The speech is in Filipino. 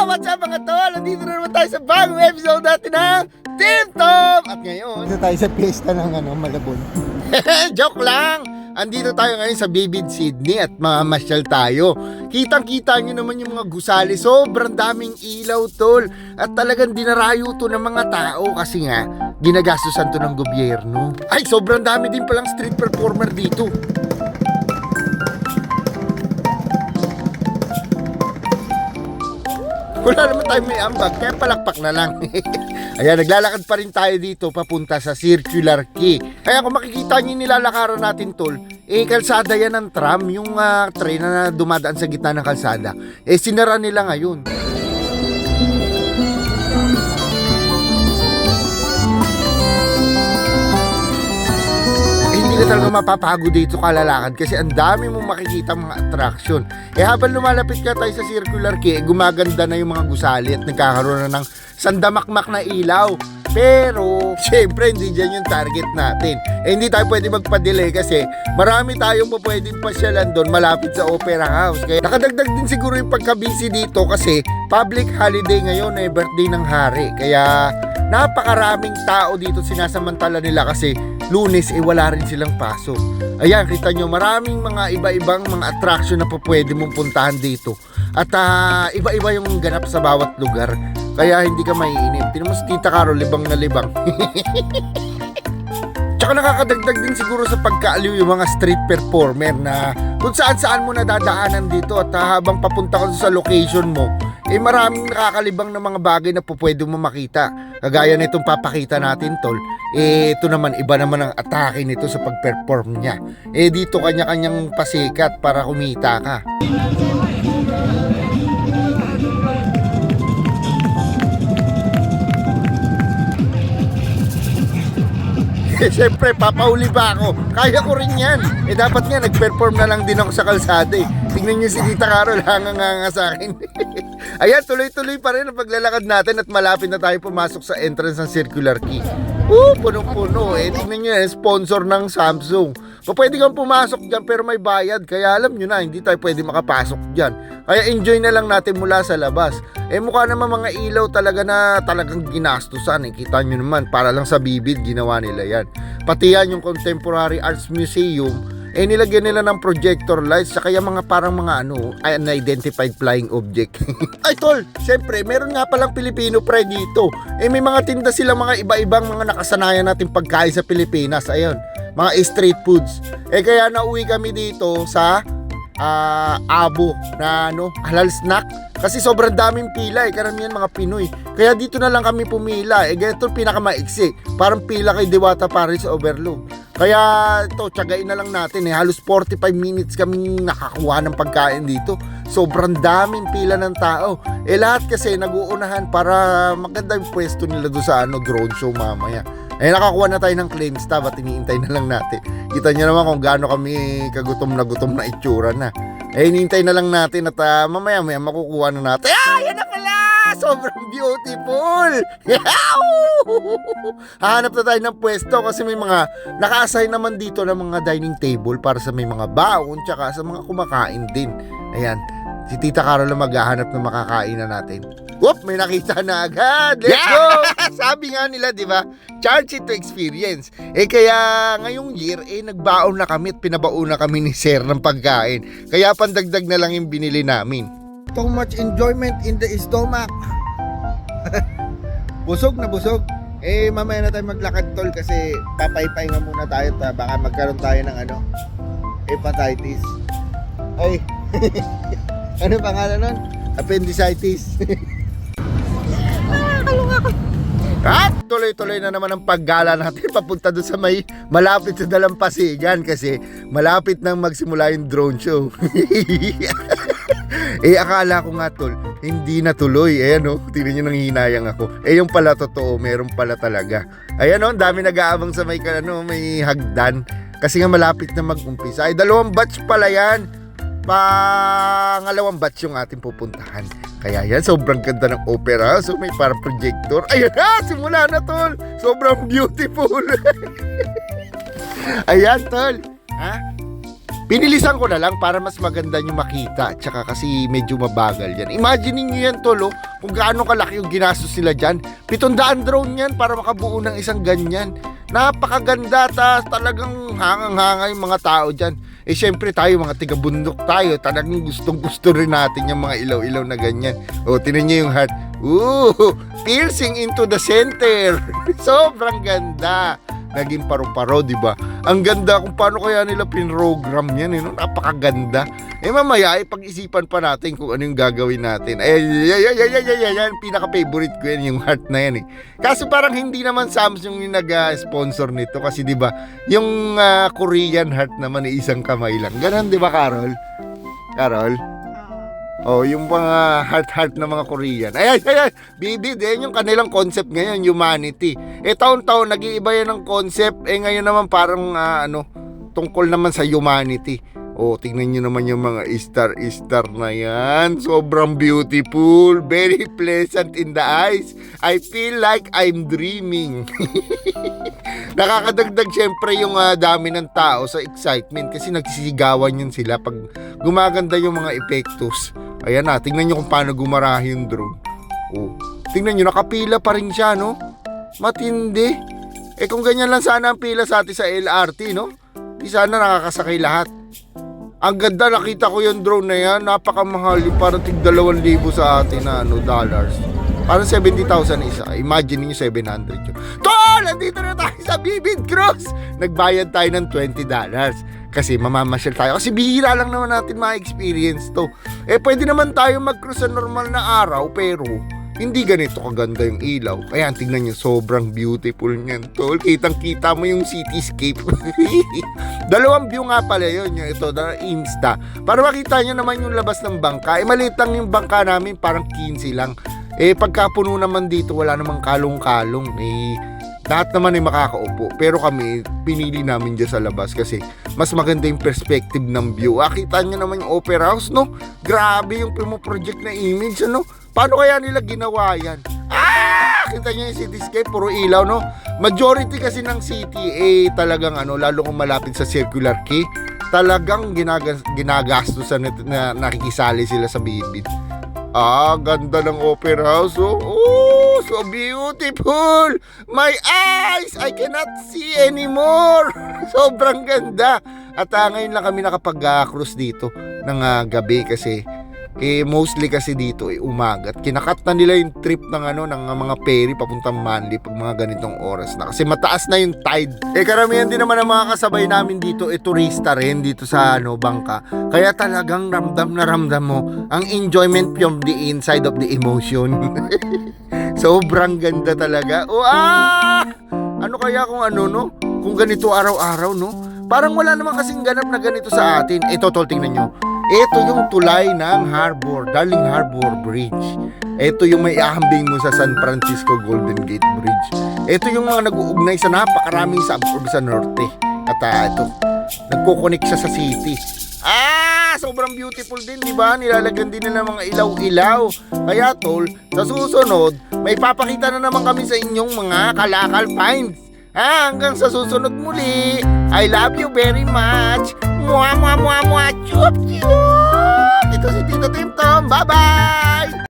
what's up mga tol? Nandito na naman tayo sa bagong episode natin ng Team Tom! At ngayon, dito tayo sa piyesta ng Malabon. Joke lang! Andito tayo ngayon sa Vivid Sydney at mamasyal tayo. Kitang-kita nyo naman yung mga gusali. Sobrang daming ilaw, tol. At talagang dinarayo to ng mga tao kasi nga, ginagastusan to ng gobyerno. Ay, sobrang dami din palang street performer dito. Wala naman tayo may ambag, kaya palakpak na lang. Ayan, naglalakad pa rin tayo dito papunta sa Circular Quay. Kaya kung makikita nyo yung nilalakaran natin, tol, kalsada yan ng tram, yung train na dumadaan sa gitna ng kalsada. Sinara nila ngayon. Hindi ka talaga mapapagod dito kalalakad kasi ang dami mong makikita mga attraction. Habang lumalapit ka tayo sa Circular Quay, gumaganda na yung mga gusali at nagkakaroon na ng sandamakmak na ilaw. Pero, syempre, hindi dyan yung target natin. Hindi tayo pwede magpa-delay kasi marami tayong pwedeng pasyalan doon malapit sa Opera House. Kaya nakadagdag din siguro yung pagka-busy dito kasi public holiday ngayon, birthday ng hari. Kaya napakaraming tao dito sinasamantala nila kasi Lunes wala rin silang pasok. Ayan, kita nyo, maraming mga iba-ibang mga attraction na pwede mong puntahan dito. At iba-iba yung ganap sa bawat lugar. Kaya hindi ka maiinip. Tinan mo si Tita Carol, libang na libang. Tsaka nakakadagdag din siguro sa pagkaaliw yung mga street performer na kung saan-saan mo nadadaanan dito. At habang papunta ka sa location mo, maraming nakakalibang na mga bagay na pwede mo makita. Kagaya na itong papakita natin, tol. Ito naman, iba naman ang atake nito sa pag-perform niya. Dito kanya-kanyang pasikat para kumita ka. Siyempre, papauli ba ako? Kaya ko rin yan. Dapat nga, nag-perform na lang din ako sa kalsada. Tingnan nyo si Tita Carol, hanga-hanga sa akin. Ayan, tuloy-tuloy pa rin ang paglalakad natin at malapit na tayo pumasok sa entrance ng Circular Quay. Punong-puno. Tingnan nyo, sponsor ng Samsung. Pwede kang pumasok dyan pero may bayad. Kaya alam nyo na, hindi tayo pwede makapasok dyan. Kaya enjoy na lang natin mula sa labas. Mukha naman mga ilaw talaga na talagang ginastusan. Kita nyo naman, para lang sa Vivid ginawa nila yan. Pati yan yung Contemporary Arts Museum, nilagyan nila ng projector lights sa kaya mga parang mga unidentified flying object. Ay tol, syempre meron nga palang Pilipino pre dito. May mga tinda sila mga iba-ibang mga nakasanayan natin pagkain sa Pilipinas. Ayun, mga street foods. Kaya nauwi kami dito sa abo na halal snack. Kasi sobrang daming pila karamihan mga Pinoy. Kaya dito na lang kami pumila. Ganito pinakamaiksi. Parang pila kay Diwata Paris Overlook. Kaya ito, tiyagain na lang natin. Halos 45 minutes kaming nakakuha ng pagkain dito. Sobrang daming pila ng tao. Lahat kasi nag-uunahan para maganda yung pwesto nila doon sa drone show mamaya. Nakakuha na tayo ng claim stub at iniintay na lang natin. Kita nyo naman kung gaano kami kagutom na itsura na. Iniintay na lang natin at mamaya makukuha na natin. Yan na pala! Sobrang beautiful! Hahanap na tayo ng pwesto kasi may mga naka-assign naman dito ng mga dining table para sa may mga baon tsaka sa mga kumakain din. Ayan, si Tita Carol na maghahanap ng makakain na natin. Whoop! May nakita na agad! Let's go! Sabi nga nila, di ba? Charge it to experience. Kaya ngayong year, nagbaon na kami at pinabaon na kami ni Sir ng pagkain. Kaya pandagdag na lang yung binili namin. Too much enjoyment in the stomach. Busog na busog. Mamaya na tayo maglakad tol kasi papay-pahinga muna tayo at baka magkaroon tayo ng hepatitis. Ay, ano pangalan nun? Appendicitis. At tuloy-tuloy na naman ang paggala natin papunta doon sa may malapit sa Dalampasigan kasi malapit nang magsimula yung drone show. Akala ko nga tol, hindi natuloy. Tingnan nyo, nang hinayang ako. Yung pala totoo, meron pala talaga. Ayan ang dami nag-aabang sa may hagdan. Kasi nga malapit na mag-umpisa. 2 batch pala yan. Pangalawang batch yung ating pupuntahan. Kaya yan, sobrang ganda ng opera. So may parang projector. Ayan na, simula na tol. Sobrang beautiful. Ayan tol. Pinilisan ko na lang para mas maganda nyo makita. Tsaka kasi medyo mabagal yan. Imagine nyo yan tol, kung gaano kalaki yung ginastos nila dyan. 700 drone yan para makabuo ng isang ganyan. Napakaganda, talagang hangang-hanga yung mga tao dyan. Eh syempre tayo mga tiga-bundok tayo, talagang gustong-gusto rin natin yung mga ilaw-ilaw na ganyan. O, tinan nyo yung heart. Piercing into the center. Sobrang ganda. Naging paro-paro, di ba? Ang ganda kung paano kaya nila pinrogram yan, no? Napakaganda. Eh mamaya, pag-isipan pa natin kung ano yung gagawin natin. Yan, pinaka-favorite ko yan, yung heart na yan, eh. Kaso parang hindi naman Samsung yung nag-sponsor nito kasi, di ba, yung Korean heart naman ay isang kamay lang. Ganon, di ba, Carol? Carol? Oh, yung mga heart na mga Korean. Ay, bibid, yung kanilang concept ngayon, humanity. Eh, taon-taon, nag-iiba yan ng concept. Eh, ngayon naman parang, tungkol naman sa humanity. Oh, tingnan nyo naman yung mga star na yan. Sobrang beautiful. Very pleasant in the eyes. I feel like I'm dreaming. Nakakadagdag syempre yung dami ng tao sa excitement kasi nagsisigawan yun sila pag gumaganda yung mga epektos. Ayan na, tingnan nyo kung paano gumarahi yung drone. Oh, tingnan nyo, nakapila pa rin siya, no? Matindi. Eh kung ganyan lang sana ang pila sa atin sa LRT, no? Di sana nakakasakay lahat. Ang ganda, nakita ko yung drone na yan. Napakamahal, parang tig 2,000 sa atin na dollars. Parang 70,000 isa. Imagine niyo 700 yun. Tol! Nandito na tayo sa Bibid Cruise! Nagbayad tayo ng $20. Kasi mamamasyal tayo. Kasi bihira lang naman natin ma-experience to. Eh pwede naman tayo mag-cruise sa normal na araw, pero hindi ganito kaganda yung ilaw. Ayan, tingnan nyo, sobrang beautiful niyan, tol. Kitang-kita mo yung cityscape. Dalawang view nga pala yun, yung ito, na Insta. Para makita nyo naman yung labas ng bangka. Eh, maliit lang yung bangka namin, parang 15 lang. Eh, pagkapuno naman dito, wala namang kalong-kalong. Eh, lahat naman ay makakaupo. Pero kami, pinili namin dyan sa labas kasi mas maganda yung perspective ng view. Kita nyo naman yung opera house, no? Grabe yung project na image, ano? Paano kaya nila ginawa yan? Kita nyo yung cityscape, puro ilaw, no? Majority kasi ng city, talagang lalo kung malapit sa Circular Quay, talagang ginagastosan na nakikisali sila sa Bibid. Ganda ng opera house, oh. Oh, so beautiful! My eyes! I cannot see anymore! Sobrang ganda! At ngayon lang kami nakapag-cruise dito ng gabi kasi mostly kasi dito umaga at kinakat na nila yung trip ng ng mga ferry papuntang Manly pag mga ganitong oras na kasi mataas na yung tide. Karamihan din naman ng mga kasabay namin dito turista rin dito sa bangka. Kaya talagang ramdam na ramdam mo ang enjoyment from the inside of the emotion. Sobrang ganda talaga. Ano kaya kung no? Kung ganito araw-araw, no? Parang wala naman kasing ganap na ganito sa atin. Tol, tingnan nyo. Ito yung tulay ng Harbor, Darling Harbor Bridge. Ito yung may ahambing mo sa San Francisco Golden Gate Bridge. Ito yung mga nag-uugnay sa napakaraming suburb sa norte. At ito, nagko-connect siya sa city. Sobrang beautiful din, di ba? Nilalagyan din nila mga ilaw-ilaw. Kaya tol, sa susunod, may papakita na naman kami sa inyong mga kalakal finds. Hanggang sa susunod muli. I love you very much. Mwah, mwah, mwah, mwah. Chup, chup. Ito si Tito Tim Tom. Bye-bye.